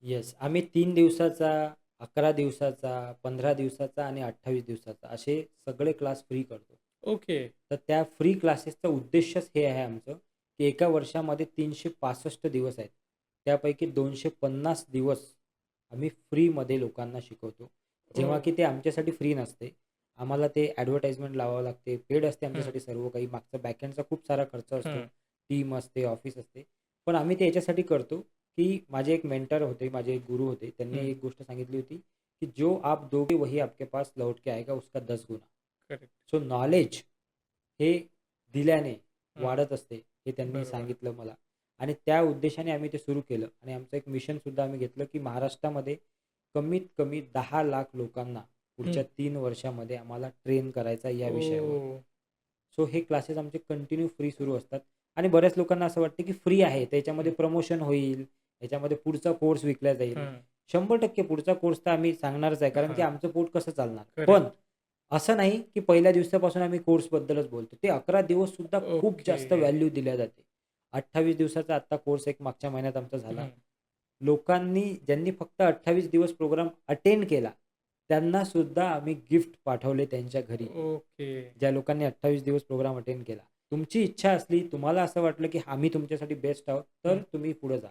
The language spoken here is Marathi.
येस. आम्ही 3 दिवसाचा, 11 दिवसाचा, 15 दिवसाचा आणि 28 दिवसाचा असे सगळे क्लास फ्री करतो. ओके. तर त्या फ्री क्लासेसचा उद्देशच हे आहे आमचं, की एका वर्षामध्ये 365 दिवस आहेत. त्यापैकी 250 दिवस आम्ही फ्रीमध्ये लोकांना शिकवतो. जेव्हा ओह! की ते आमच्यासाठी फ्री नसते. आम्हाला ते ॲडव्हर्टाइजमेंट लावावं लागते. पेड असते हं, आमच्यासाठी सर्व काही. मागचा बॅकएंडचा खूप सारा खर्च असतो. हं, टीम असते, ऑफिस असते. पण आम्ही ते याच्यासाठी करतो, की माझे एक मेंटर होते, माझे एक गुरु होते. त्यांनी हं. एक गोष्ट सांगितली होती, की "जो आप दोगे वही आपके पास लौट के आएगा उसका 10 गुना." करेक्ट. सो नॉलेज हे दिल्याने हं. वाढत असते, हे त्यांनी बरोबर. सांगितलं मला. आणि त्या उद्देशाने आम्ही ते सुरू केलं आणि आमचं एक मिशनसुद्धा आम्ही घेतलं, की महाराष्ट्रामध्ये कमीत कमी 10 लाख लोकांना हं. पुढच्या 3 वर्षामध्ये आम्हाला ट्रेन करायचा या विषयावर. ओह! सो हे क्लासेस आमचे कंटिन्यू फ्री सुरू असतात आणि बऱ्याच लोकांना असं वाटतं, की फ्री आहे त्याच्यामध्ये हं, प्रमोशन होईल, याच्यामध्ये पुढचा कोर्स विकला जाईल. हं. 100% पुढचा कोर्स तर आम्ही सांगणारच आहे, कारण की हां. आमचं पोट कसं चालणार. पण करेक्ट. असं नाही, की पहिल्या दिवसापासून आम्ही कोर्सबद्दलच बोलतो. ते 11 दिवस सुद्धा खूप ओके. जास्त व्हॅल्यू दिल्या जाते. 28 दिवसाचा आत्ता कोर्स एक मागच्या महिन्यात आमचा झाला. हं. लोकांनी ज्यांनी फक्त 28 दिवस प्रोग्राम अटेंड केला, त्यांना सुद्धा आम्ही गिफ्ट पाठवले त्यांच्या घरी. ओके. ज्या लोकांनी 28 दिवस प्रोग्राम अटेंड केला. तुमची इच्छा असली, तुम्हाला असं वाटलं, की आम्ही तुमच्यासाठी बेस्ट आहोत, तर हं. तुम्ही पुढे जा.